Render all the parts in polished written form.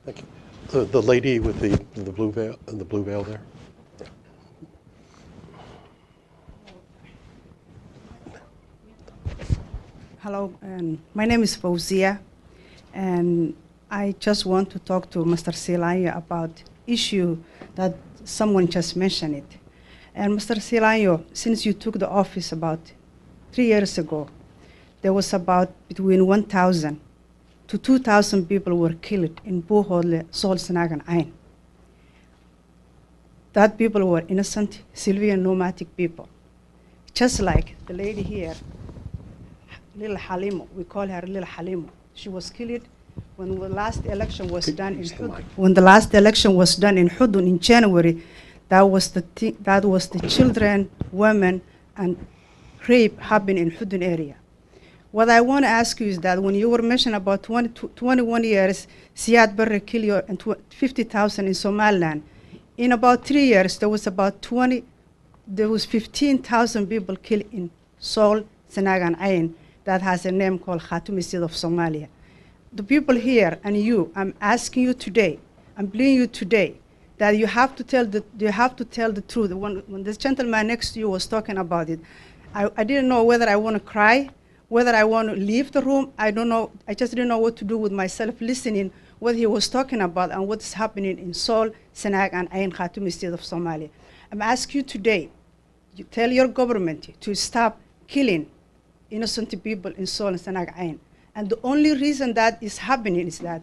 Thank you. The lady with the blue veil there. Hello, and my name is Fauzia, and I just want to talk to Mr. Siilaanyo about issue that someone just mentioned it. And Mr. Siilaanyo, since you took the office about 3 years ago, there was about between 1,000 to 2,000 people were killed in Buuhoodle, Sool, Sanaag, and Ayn. That people were innocent, civilian, nomadic people. Just like the lady here, Little Halimo, we call her Little Halimo. She was killed when the last election was done in Hudun. When the last election was done in Hudun in January, that was the children, women, and rape happened in Hudun area. What I want to ask you is that when you were mentioning about 21 years, Siad Barre killed and 50,000 in Somaliland. In about 3 years, there was 15,000 people killed in Sool, Sanaag, and Ayn. That has a name called Khartoum State of Somalia. The people here and you, I'm asking you today, I'm pleading you today, that you have to tell the truth. When this gentleman next to you was talking about it, I didn't know whether I want to cry, whether I want to leave the room. I don't know. I just didn't know what to do with myself listening what he was talking about and what's happening in Sool, Sanaag, and Ayn Khartoum State of Somalia. I'm asking you today, you tell your government to stop killing innocent people in Sool and Sanaag, Ayn. And the only reason that is happening is that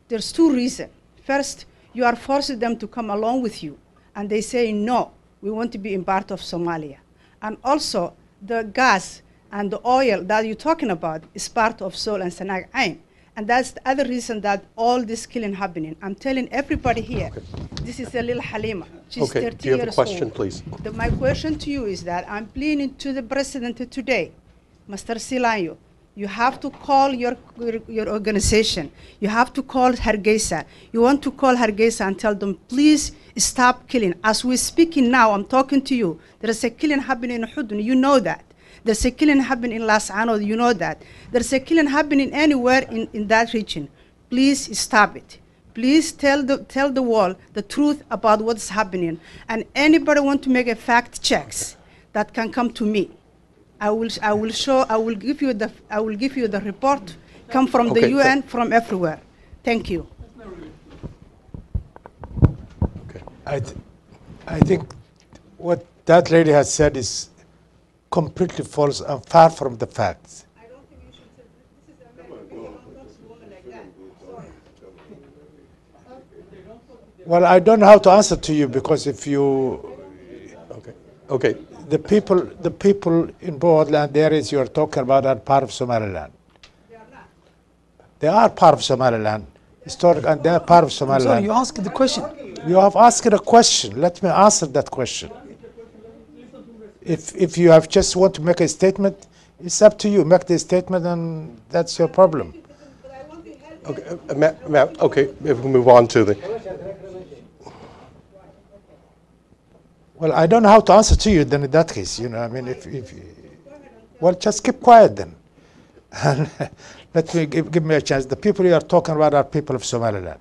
there's two reasons. First, you are forcing them to come along with you, and they say, no, we want to be in part of Somalia. And also, the gas and the oil that you're talking about is part of Sool and Sanaag, Ayn. And that's the other reason that all this killing happening. I'm telling everybody here, this is a little Halima. She's 30 years old. Do you have a question, please? My question to you is that I'm pleading to the president today, Mr. Siilaanyo, you have to call your organization. You have to call Hargeisa. You want to call Hargeisa and tell them, please stop killing. As we're speaking now, I'm talking to you. There is a killing happening in Hudun. You know that. There's a killing happening in Las Anod. You know that. There's a killing happening anywhere in that region. Please stop it. Please tell the world the truth about what's happening. And anybody want to make a fact checks that can come to me. I will give you the report, come from the UN, from everywhere. Thank you. Okay. I think what that lady has said is completely false and far from the facts. I don't think you should say this is American. You don't talk to women like that. Sorry. Well, I don't know how to answer to you because if you Okay. the people in Buuhoodle and the areas you are talking about are part of Somaliland. They are not. They are part of Somaliland, historic, and they are part of Somaliland. So you asked the question. You have asked a question. Let me answer that question. If you have just want to make a statement, it's up to you. Make the statement, and that's your problem. Okay, okay. If we move on to the. Well, I don't know how to answer to you then in that case, you know, I mean, well, just keep quiet then. And let me give me a chance. The people you are talking about are people of Somaliland.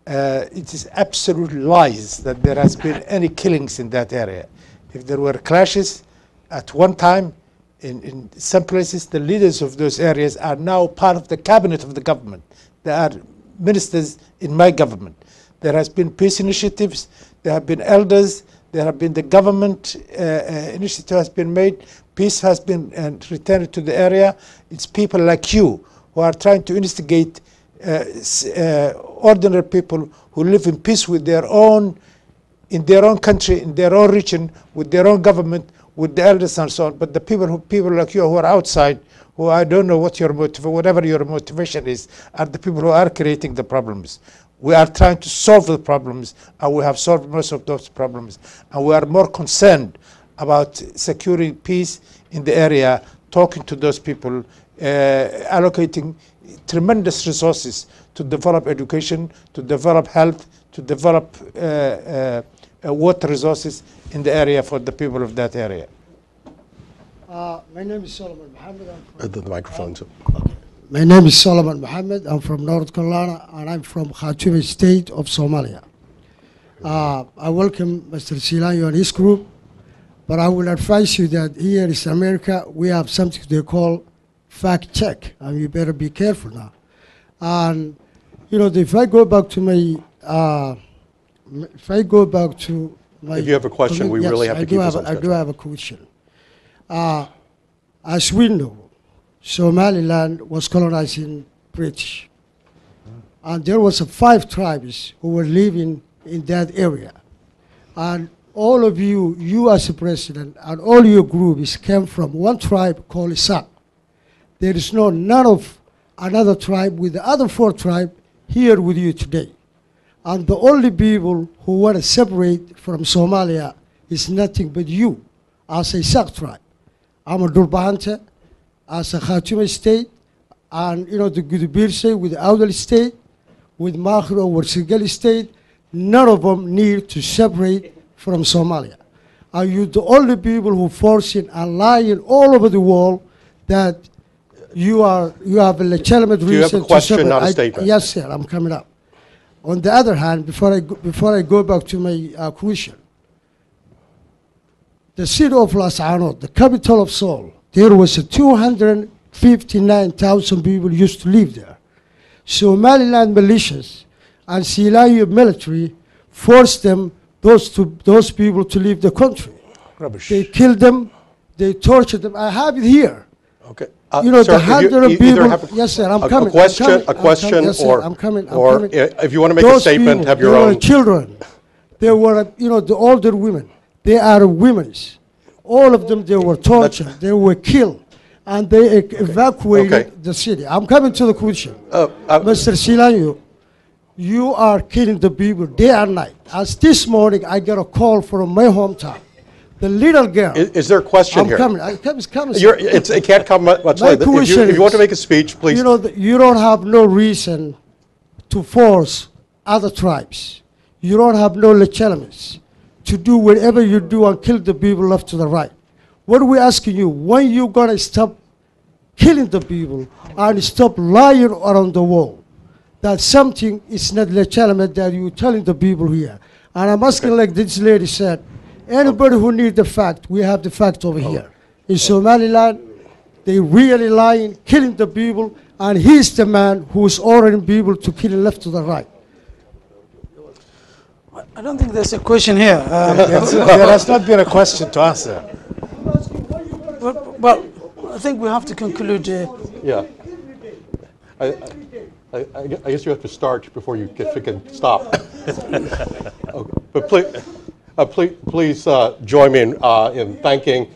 It is absolute lies that there has been any killings in that area. If there were clashes at one time in some places, the leaders of those areas are now part of the cabinet of the government. They are ministers in my government. There has been peace initiatives. There have been elders. There have been the government initiative has been made. Peace has been returned to the area. It's people like you who are trying to instigate ordinary people who live in peace with their own, in their own country, in their own region, with their own government, with the elders and so on. But the people like you who are outside, who I don't know what your whatever your motivation is, are the people who are creating the problems. We are trying to solve the problems, and we have solved most of those problems. And we are more concerned about securing peace in the area, talking to those people, allocating tremendous resources to develop education, to develop health, to develop water resources in the area for the people of that area. My name is Solomon Mohammed. The microphone. My name is Solomon Mohammed. I'm from North Carolina, and I'm from Khartoum State of Somalia. I welcome Mr. Siilaanyo and his group, but I will advise you that here in America, we have something they call fact check, and you better be careful now. And, you know, if I go back to my, if you have a question, we really have to keep this on I do have a question. As we know, Somaliland was colonized in British. And there was 5 tribes who were living in that area. And all of you, you as a president, and all your groups came from one tribe called Isak. There is none of another tribe with the other 4 tribes here with you today. And the only people who want to separate from Somalia is nothing but you, as a Isak tribe. I'm a Durbahante, as a Khartoum state, and you know the Gudubir state with the Awdal state, with Makhro or Segal state, none of them need to separate from Somalia. Are you the only people who forcing and lying all over the world that you have a legitimate reason to separate? Do you have a question, not a statement? Yes, sir, I'm coming up. On the other hand, before I go back to my question, the city of Las Anod, the capital of Seoul, there was 259,000 people used to live there. Somaliland militias and Siilaanyo military forced those people to leave the country. Rubbish. They killed them, they tortured them. I have it here. Okay. You know, sir, the hundred of people. Yes, sir, I'm coming. A question, yes, sir, or I'm coming. if you want to make Those a statement, people, have your they own. were children. They were, you know, the older women. They are women. All of them, they were tortured. They were killed. And they evacuated the city. I'm coming to the question. Mr. Siilaanyo, you are killing the people day and night. As this morning, I got a call from my hometown. The little girl. Is there a question here? I'm coming. It can't come much later. If you want to make a speech, please. You know, you don't have no reason to force other tribes. You don't have no legitimacy to do whatever you do and kill the people left to the right. What we're asking you, when you going to stop killing the people and stop lying around the world that something is not legitimate that you're telling the people here? And I'm asking, like this lady said, anybody who needs the fact, we have the fact over here. In Somaliland, they really lying, killing the people, and he's the man who's ordering people to kill left to the right. I don't think there's a question here. There has not been a question to answer. Well, I think we have to conclude. Yeah. I guess you have to start before you can stop. Okay. But please join me in thanking